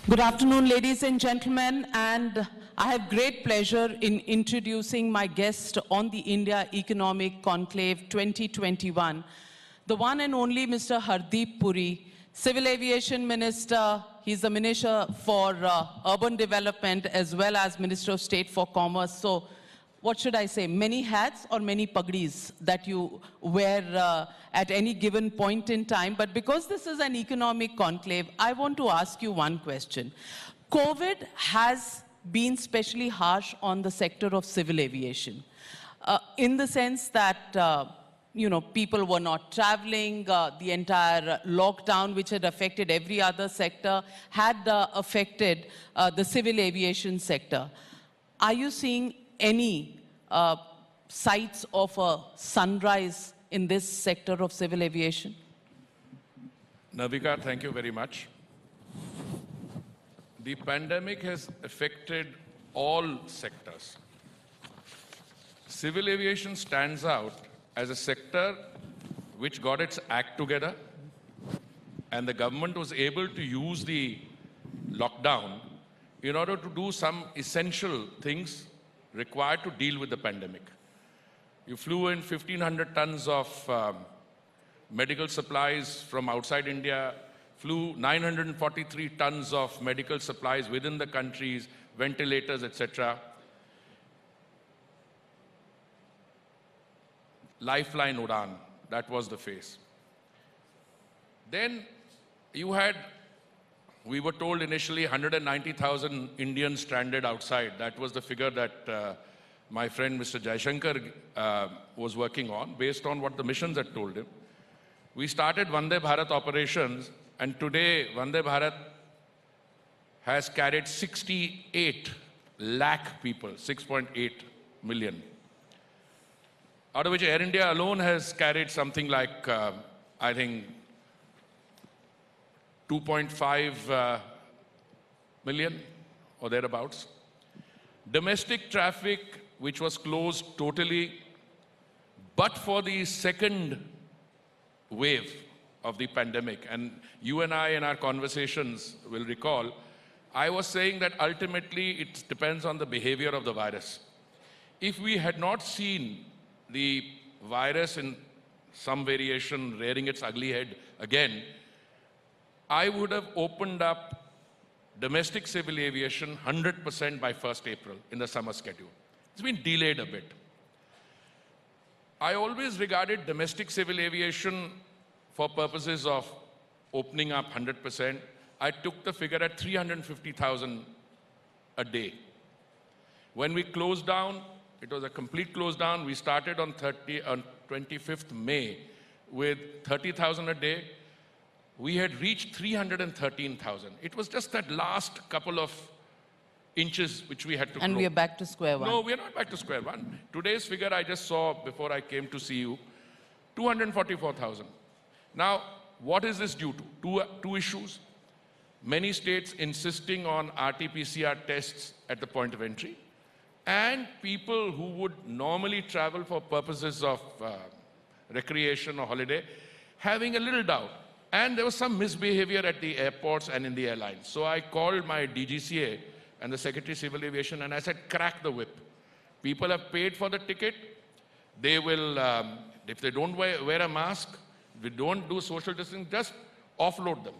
Good afternoon, ladies and gentlemen, and I have great pleasure in introducing my guest on the India Economic Conclave 2021, the one and only Mr. Hardeep Puri, Civil Aviation Minister. He's the Minister for Urban Development as well as Minister of State for Commerce. So, what should I say, many hats or many pagdis that you wear at any given point in time. But because this is an economic conclave, I want to ask you one question. COVID has been especially harsh on the sector of civil aviation, in the sense that people were not traveling. The entire lockdown, which had affected every other sector, had affected the civil aviation sector. Are you seeing any sights of a sunrise in this sector of civil aviation? Navika, thank you very much. The pandemic has affected all sectors. Civil aviation stands out as a sector which got its act together, and the government was able to use the lockdown in order to do some essential things required to deal with the pandemic. You flew in 1,500 tons of medical supplies from outside India, flew 943 tons of medical supplies within the countries, ventilators, etc. Lifeline Udan, that was the phase. Then you had, we were told initially 190,000 Indians stranded outside. That was the figure that my friend Mr. Jaishankar was working on, based on what the missions had told him. We started Vande Bharat operations, and today Vande Bharat has carried 68 lakh people, 6.8 million. Out of which Air India alone has carried something like, I think, 2.5 million or thereabouts. Domestic traffic, which was closed totally, but for the second wave of the pandemic, and you and I in our conversations will recall, I was saying that ultimately it depends on the behavior of the virus. If we had not seen the virus in some variation rearing its ugly head again, I would have opened up domestic civil aviation 100% by 1st April in the summer schedule. It's been delayed a bit. I always regarded domestic civil aviation for purposes of opening up 100%. I took the figure at 350,000 a day. When we closed down, it was a complete close down. We started on 25th May with 30,000 a day. We had reached 313,000. It was just that last couple of inches which we had to And grow. we are back to square one. No, we are not back to square one. Today's figure I just saw before I came to see you, 244,000. Now, what is this due to? Two issues. Many states insisting on RT-PCR tests at the point of entry, and people who would normally travel for purposes of recreation or holiday having a little doubt. And there was some misbehavior at the airports and in the airlines. So I called my DGCA and the Secretary of Civil Aviation and I said, crack the whip. People have paid for the ticket. They will, if they don't wear a mask, if we don't do social distancing, just offload them.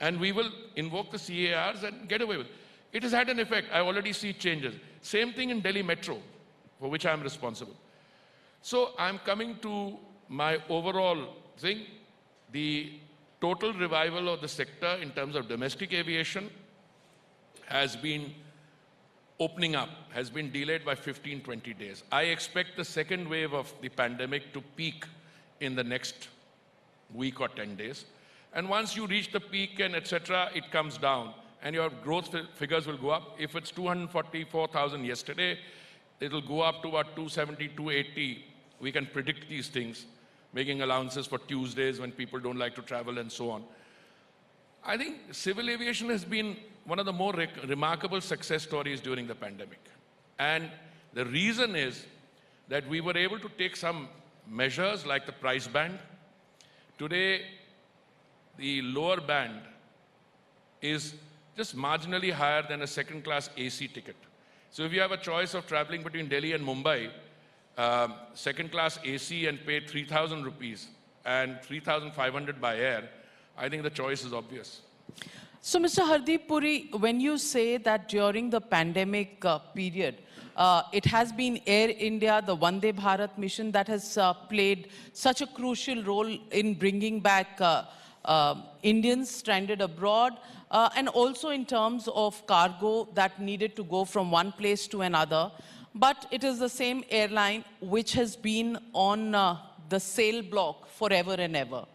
And we will invoke the CARs and get away with it. It has had an effect. I already see changes. Same thing in Delhi Metro, for which I'm responsible. So I'm coming to my overall thing. The total revival of the sector in terms of domestic aviation has been opening up, has been delayed by 15, 20 days. I expect the second wave of the pandemic to peak in the next week or 10 days. And once you reach the peak and etc., it comes down and your growth figures will go up. If it's 244,000 yesterday, it'll go up to about 270, 280. We can predict these things, making allowances for Tuesdays when people don't like to travel and so on. I think civil aviation has been one of the more remarkable success stories during the pandemic. And the reason is that we were able to take some measures like the price band. Today, the lower band is just marginally higher than a second-class AC ticket. So if you have a choice of traveling between Delhi and Mumbai, second-class AC and pay 3,000 rupees and 3,500 by air, I think the choice is obvious. So, Mr. Hardeep Puri, when you say that during the pandemic period, it has been Air India, the Vande Bharat mission, that has played such a crucial role in bringing back Indians stranded abroad, and also in terms of cargo that needed to go from one place to another. But it is the same airline which has been on the sale block forever and ever.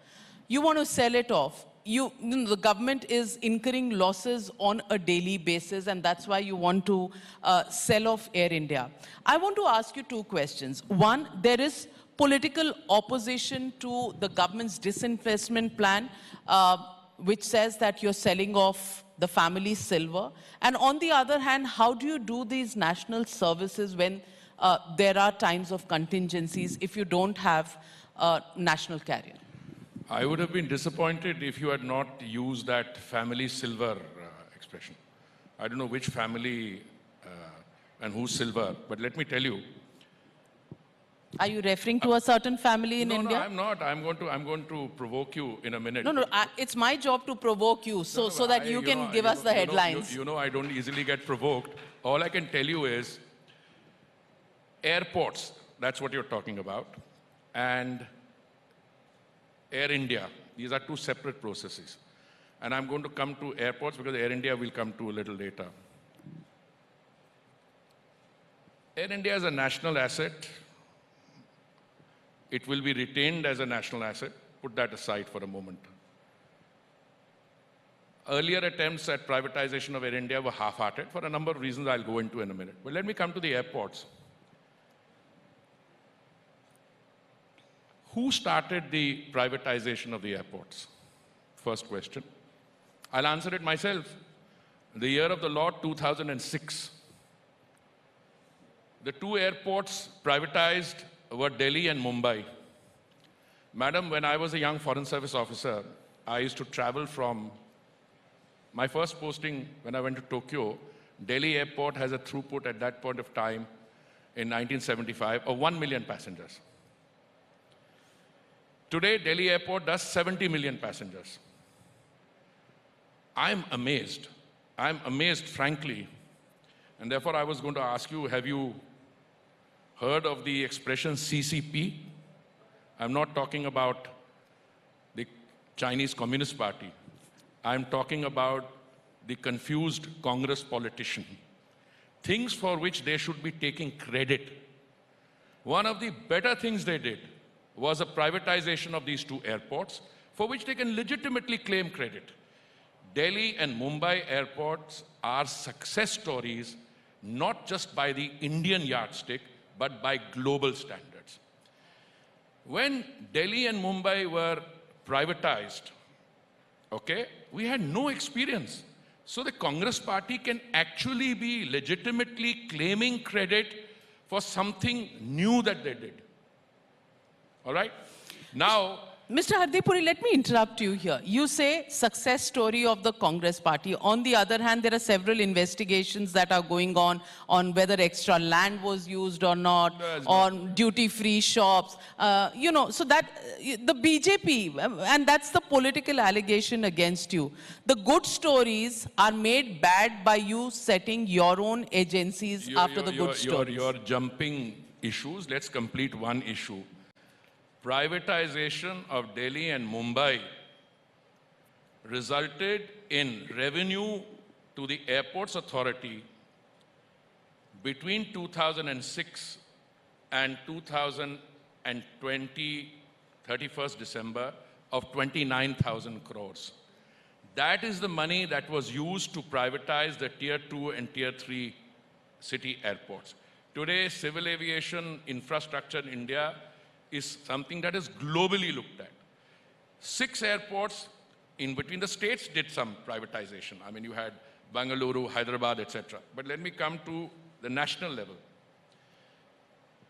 You want to sell it off. The government is incurring losses on a daily basis, and that's why you want to sell off Air India. I want to ask you two questions. One, there is political opposition to the government's disinvestment plan, which says that you're selling off the family silver. And on the other hand, how do you do these national services when there are times of contingencies if you don't have a national carrier? I would have been disappointed if you had not used that family silver expression. I don't know which family and who's silver, but let me tell you. Are you referring to a certain family in India? No, I'm not. I'm going to provoke you in a minute. No, it's my job to provoke you, so that you can give us the headlines. You know, I don't easily get provoked. All I can tell you is airports, that's what you're talking about, and Air India, these are two separate processes. And I'm going to come to airports because Air India will come to a little later. Air India is a national asset. It will be retained as a national asset. Put that aside for a moment. Earlier attempts at privatization of Air India were half-hearted for a number of reasons I'll go into in a minute. But let me come to the airports. Who started the privatization of the airports? First question. I'll answer it myself. The year of the Lord, 2006. The two airports privatized were Delhi and Mumbai. Madam, when I was a young Foreign Service officer, I used to travel from my first posting when I went to Tokyo. Delhi airport has a throughput at that point of time in 1975 of 1 million passengers. Today, Delhi airport does 70 million passengers. I'm amazed. I'm amazed, frankly. And therefore, I was going to ask you, have you heard of the expression CCP? I'm not talking about the Chinese Communist Party. I'm talking about the confused Congress politician. Things for which they should be taking credit. One of the better things they did was a privatization of these two airports, for which they can legitimately claim credit. Delhi and Mumbai airports are success stories, not just by the Indian yardstick, but by global standards. When Delhi and Mumbai were privatized, okay, we had no experience. So the Congress party can actually be legitimately claiming credit for something new that they did. All right? Now, Mr. Hardeep Puri, let me interrupt you here. You say success story of the Congress party. On the other hand, there are several investigations that are going on whether extra land was used or not, on duty-free shops. So that the BJP, and that's the political allegation against you. The good stories are made bad by you setting your own agencies after the good stories. You're jumping issues. Let's complete one issue. Privatization of Delhi and Mumbai resulted in revenue to the Airports Authority between 2006 and 2020, 31st December, of 29,000 crores. That is the money that was used to privatize the Tier 2 and Tier 3 city airports. Today, civil aviation infrastructure in India is something that is globally looked at. 6 airports in between the states did some privatization. I mean, you had Bangalore, Hyderabad, etc. But let me come to the national level.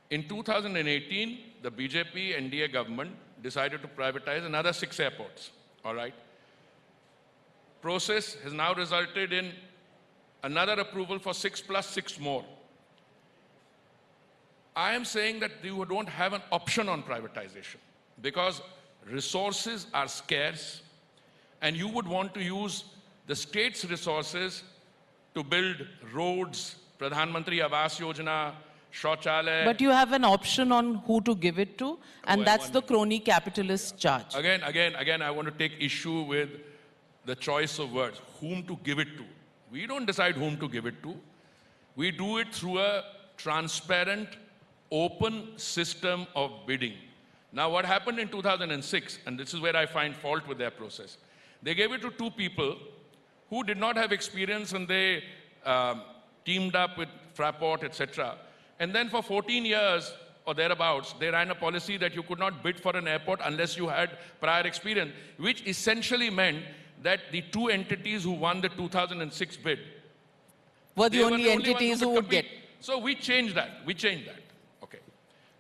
In 2018, the BJP NDA government decided to privatize another 6 airports, all right? process has now resulted in another approval for 6 plus 6 more. I am saying that you don't have an option on privatization because resources are scarce and you would want to use the state's resources to build roads, Pradhan Mantri Aviation Yojana, Shauchalaya. But you have an option on who to give it to, and that's the crony capitalist charge. Again, I want to take issue with the choice of words, whom to give it to. We don't decide whom to give it to. We do it through a transparent, open system of bidding. Now, what happened in 2006, and this is where I find fault with their process, they gave it to 2 people who did not have experience, and they teamed up with Fraport, etc. And then for 14 years or thereabouts, they ran a policy that you could not bid for an airport unless you had prior experience, which essentially meant that the 2 entities who won the 2006 bid were the only entities who would get. So we changed that. Okay.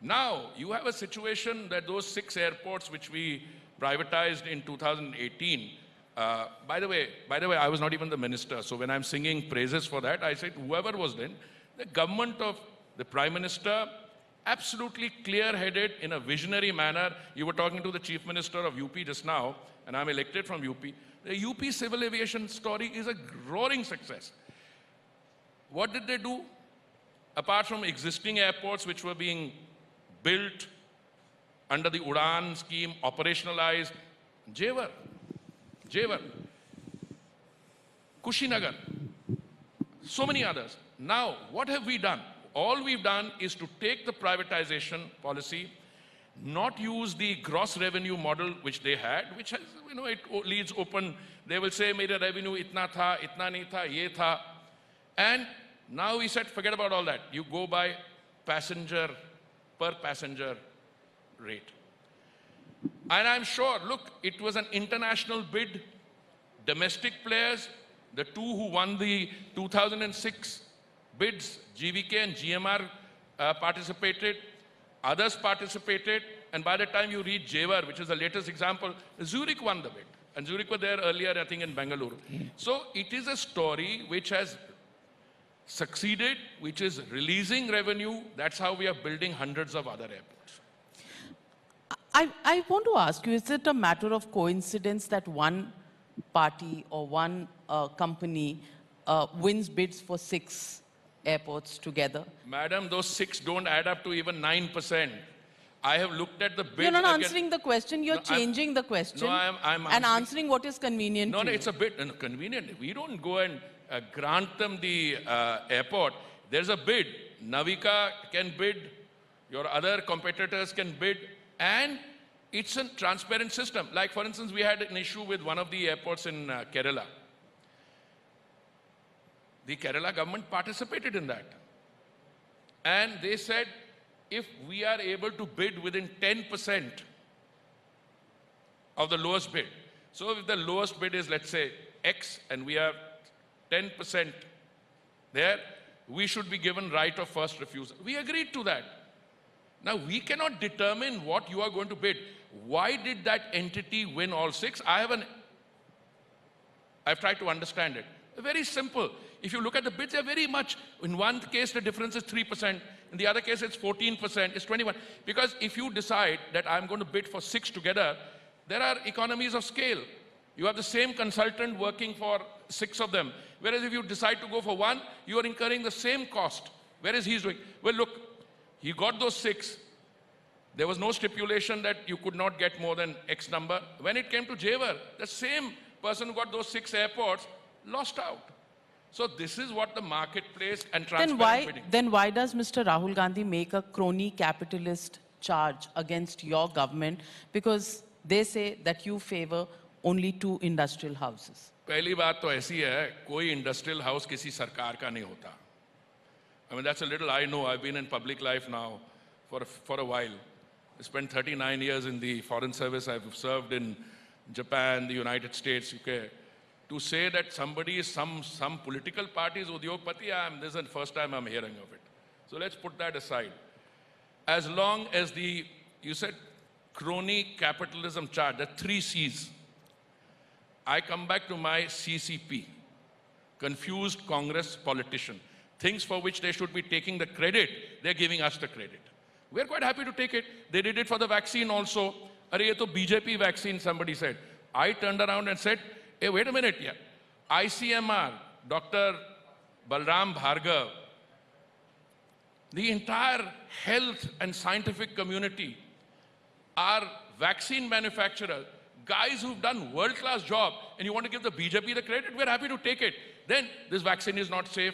Now you have a situation that those 6 airports which we privatized in 2018. By the way, I was not even the minister. So when I'm singing praises for that, I said whoever was then, the government of the Prime Minister, absolutely clear-headed in a visionary manner. You were talking to the Chief Minister of UP just now, and I'm elected from UP. The UP civil aviation story is a roaring success. What did they do? Apart from existing airports which were being built under the Udan scheme, operationalized, Jewar, Kushinagar, so many others. Now, what have we done? All we've done is to take the privatization policy, not use the gross revenue model which they had, which has, it leaves open. They will say, "Mera revenue itna tha, itna nahi tha, ye tha." And now we said, forget about all that. You go by per passenger rate. And I'm sure, look, it was an international bid. Domestic players, the 2 who won the 2006 bids, GVK and GMR participated, others participated, and by the time you read Jewar, which is the latest example, Zurich won the bid. And Zurich were there earlier, I think, in Bangalore. So it is a story which has succeeded, which is releasing revenue. That's how we are building hundreds of other airports. I want to ask you, is it a matter of coincidence that one party or one company wins bids for 6 airports together? Madam, those 6 don't add up to even 9%. I have looked at the bid. You're not answering the question, you're changing the question. No, I'm and answering what is convenient to you. It's a bit convenient. We don't go and grant them the airport. There's a bid. Navika can bid, your other competitors can bid, and it's a transparent system. Like, for instance, we had an issue with one of the airports in Kerala. The Kerala government participated in that. And they said, if we are able to bid within 10% of the lowest bid, so if the lowest bid is, let's say, X, and we are 10% there, we should be given right of first refusal. We agreed to that. Now, we cannot determine what you are going to bid. Why did that entity win all 6? I've tried to understand it. Very simple. If you look at the bids, they're very much, in one case, the difference is 3%. In the other case, it's 14%, it's 21%. Because if you decide that I'm going to bid for 6 together, there are economies of scale. You have the same consultant working for 6 of them. Whereas if you decide to go for 1, you are incurring the same cost. Whereas he's doing, well, look, he got those 6. There was no stipulation that you could not get more than X number. When it came to Jewar, the same person who got those 6 airports lost out. So this is what the marketplace and transparent bidding. Then why does Mr. Rahul Gandhi make a crony capitalist charge against your government? Because they say that you favor only 2 industrial houses. पहली बात तो ऐसी है, कोई industrial house किसी सरकार का नहीं होता. I mean, that's a little I know. I've been in public life now for a while. I spent 39 years in the foreign service. I've served in Japan, the United States, UK. To say that somebody is some political party's udyogpati, this is the first time I'm hearing of it. So let's put that aside. As long as you said crony capitalism charge, the 3 C's. I come back to my CCP, confused Congress politician. Things for which they should be taking the credit, they're giving us the credit. We're quite happy to take it. They did it for the vaccine also. Arey, ye to BJP vaccine, somebody said. I turned around and said, hey, wait a minute, yeah. ICMR, Dr. Balram Bhargav, the entire health and scientific community, our vaccine manufacturers, guys who've done world-class job, and you want to give the BJP the credit, we're happy to take it. Then this vaccine is not safe.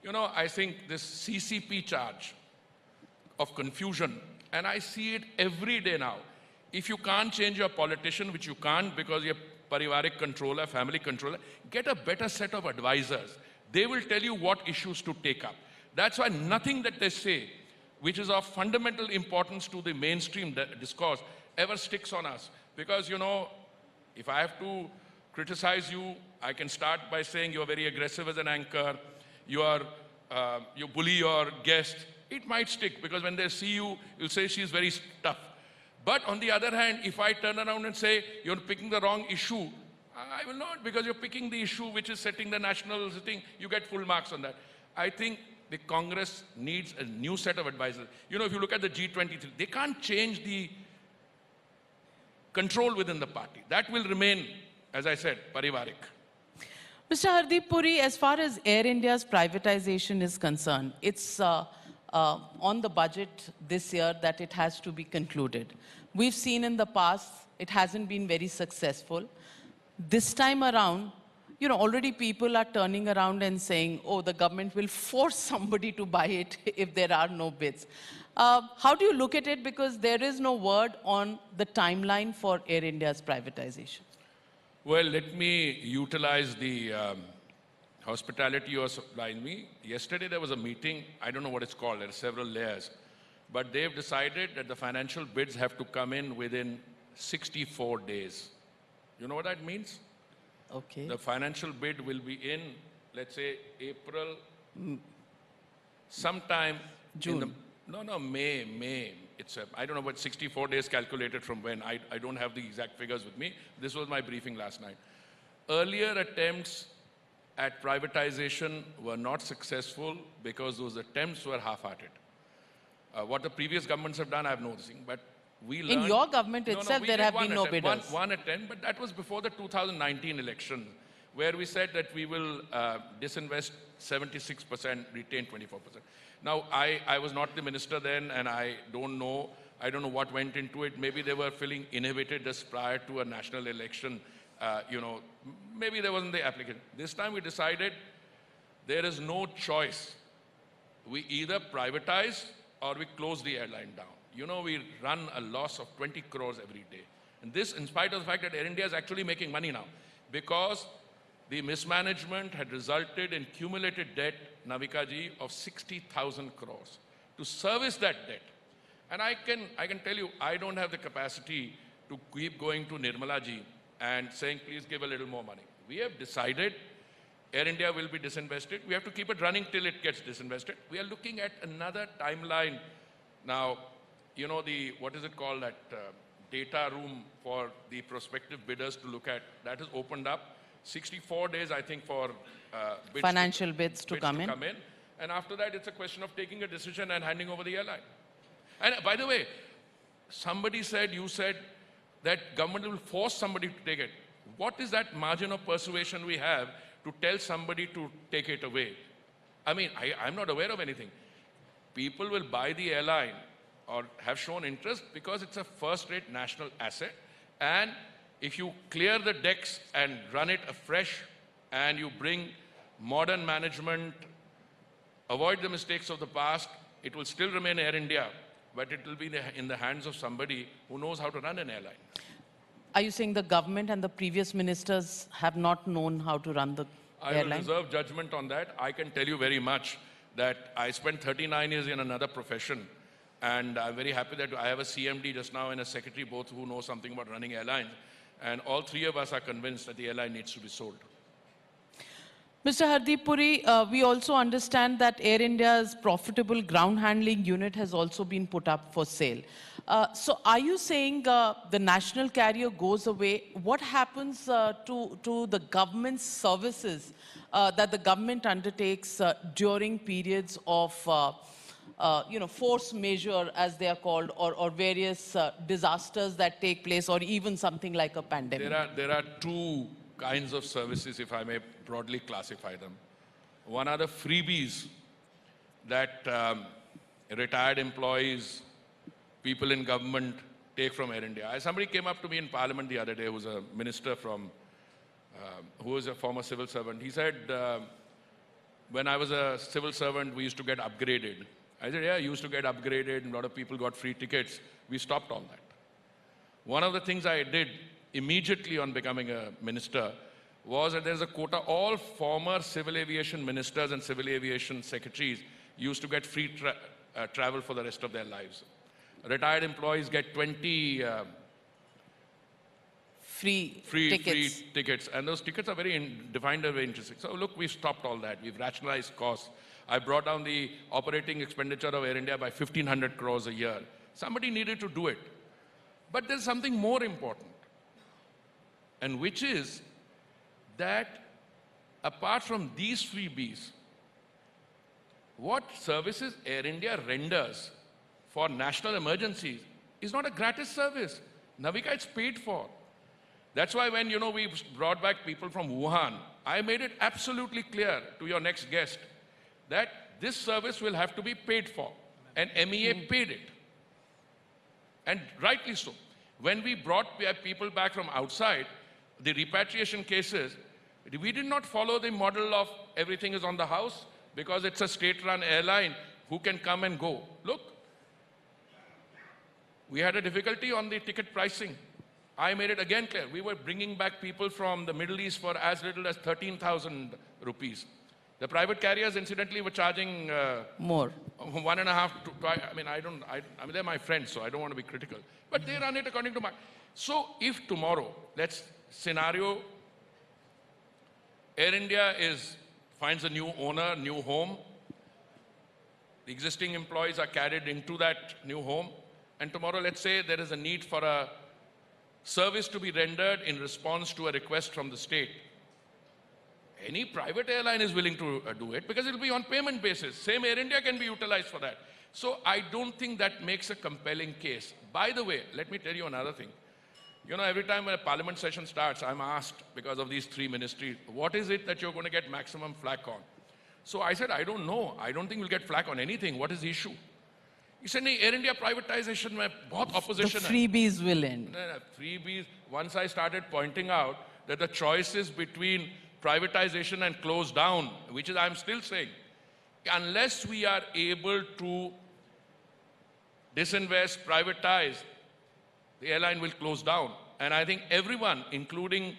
You know, I think this CCP charge of confusion, and I see it every day now. If you can't change your politician, which you can't because you're parivarik controller, family controller, get a better set of advisors. They will tell you what issues to take up. That's why nothing that they say, which is of fundamental importance to the mainstream discourse, ever sticks on us. Because, you know, if I have to criticize you, I can start by saying you're very aggressive as an anchor, you bully your guest. It might stick because when they see you, you'll say she's very tough. But on the other hand, if I turn around and say you're picking the wrong issue, I will not, because you're picking the issue which is setting the national thing, you get full marks on that. I think the Congress needs a new set of advisors. You know, if you look at the G23, they can't change the control within the party. That will remain, as I said, parivarik. Mr. Hardeep Puri, as far as Air India's privatization is concerned, it's on the budget this year that it has to be concluded. We've seen in the past, it hasn't been very successful. This time around, you know, already people are turning around and saying, oh, the government will force somebody to buy it if there are no bids. How do you look at it? Because there is no word on the timeline for Air India's privatization. Well, let me utilize the hospitality you are supplying me. Yesterday there was a meeting, I don't know what it's called, there are several layers, but they've decided that the financial bids have to come in within 64 days. You know what that means? Okay. The financial bid will be in, let's say, April, sometime June. May. I don't know what 64 days calculated from when. I don't have the exact figures with me. This was my briefing last night. Earlier attempts at privatization were not successful because those attempts were half-hearted. What the previous governments have done, I have no thing, but we learned... In your government itself, there have been no bidders. One attempt, but that was before the 2019 election, where we said that we will disinvest 76%, retain 24%. Now, I was not the minister then, and I don't know what went into it. Maybe they were feeling inhibited just prior to a national election. Maybe there wasn't the application. This time we decided there is no choice. We either privatize or we close the airline down. You know, we run a loss of 20 crores every day. And this, in spite of the fact that Air India is actually making money now, because the mismanagement had resulted in cumulated debt, Navika ji, of 60,000 crores. To service that debt, and I can tell you, I don't have the capacity to keep going to Nirmala ji and saying, please give a little more money. We have decided Air India will be disinvested. We have to keep it running till it gets disinvested. We are looking at another timeline. Now, you know, what is it called, that data room for the prospective bidders to look at, that is opened up. 64 days, I think, for financial bids to come in. And after that, it's a question of taking a decision and handing over the airline. And by the way, you said that government will force somebody to take it. What is that margin of persuasion we have to tell somebody to take it away? I mean, I'm not aware of anything. People will buy the airline or have shown interest because it's a first-rate national asset. And if you clear the decks and run it afresh and you bring modern management, avoid the mistakes of the past, it will still remain Air India, but it will be in the hands of somebody who knows how to run an airline. Are you saying the government and the previous ministers have not known how to run the airline? I will reserve judgment on that. I can tell you very much that I spent 39 years in another profession, and I'm very happy that I have a CMD just now and a secretary both who know something about running airlines, and all three of us are convinced that the airline needs to be sold. Mr. Hardeep Puri, we also understand that Air India's profitable ground handling unit has also been put up for sale. So are you saying the national carrier goes away? What happens to the government's services that the government undertakes during periods of force majeure, as they are called, or various disasters that take place, or even something like a pandemic? There are two kinds of services, if I may broadly classify them. One are the freebies that retired employees, people in government take from Air India. Somebody came up to me in Parliament the other day who was a minister who was a former civil servant. He said, when I was a civil servant, we used to get upgraded. I said, yeah, you used to get upgraded, and a lot of people got free tickets. We stopped all that. One of the things I did immediately on becoming a minister was that there's a quota. All former civil aviation ministers and civil aviation secretaries used to get free travel for the rest of their lives. Retired employees get 20 free tickets. And those tickets are defined as very interesting. So look, we've stopped all that. We've rationalized costs. I brought down the operating expenditure of Air India by 1,500 crores a year. Somebody needed to do it. But there's something more important, and which is that apart from these freebies, what services Air India renders for national emergencies is not a gratis service. Navika, it's paid for. That's why when, we brought back people from Wuhan, I made it absolutely clear to your next guest that this service will have to be paid for. And MEA paid it. And rightly so. When we brought people back from outside, the repatriation cases, we did not follow the model of everything is on the house because it's a state-run airline who can come and go. Look, we had a difficulty on the ticket pricing. I made it again clear. We were bringing back people from the Middle East for as little as 13,000 rupees. The private carriers, incidentally, were charging more. 1.5 to 2. I mean, they're my friends, so I don't want to be critical. But they run it according to my. So if tomorrow, let's scenario, Air India finds a new owner, new home. The existing employees are carried into that new home. And tomorrow, let's say there is a need for a service to be rendered in response to a request from the state. Any private airline is willing to do it because it will be on payment basis. Same Air India can be utilized for that. So I don't think that makes a compelling case. By the way, let me tell you another thing. Every time when a parliament session starts, I'm asked, because of these three ministries, what is it that you're going to get maximum flack on? So I said, I don't know. I don't think we'll get flack on anything. What is the issue? He said, Air India privatization mein bahut opposition hai. The freebies will end. No, freebies. Once I started pointing out that the choices between privatization and close down, which is I'm still saying, unless we are able to disinvest, privatize, the airline will close down. And I think everyone, including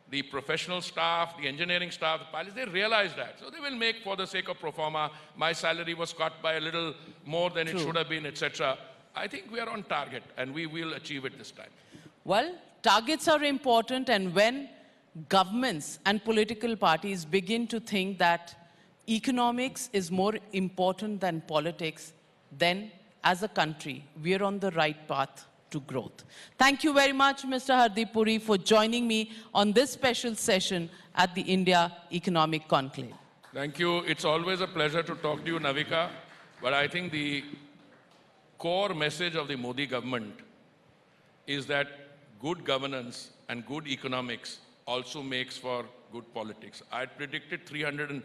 the professional staff, the engineering staff, the pilots, they realize that. So they will make, for the sake of pro forma, my salary was cut by a little more than it should have been, etc. I think we are on target, and we will achieve it this time. Well, targets are important, and when governments and political parties begin to think that economics is more important than politics, then as a country, we are on the right path to growth. Thank you very much, Mr. Hardeep Puri, for joining me on this special session at the India Economic Conclave. Thank you. It's always a pleasure to talk to you, Navika. But I think the core message of the Modi government is that good governance and good economics also makes for good politics. I had predicted 300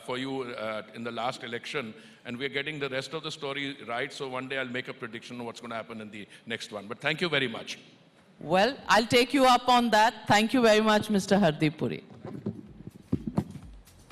for you in the last election, and we're getting the rest of the story right, so one day I'll make a prediction of what's going to happen in the next one. But thank you very much. Well, I'll take you up on that. Thank you very much, Mr. Hardeep Puri.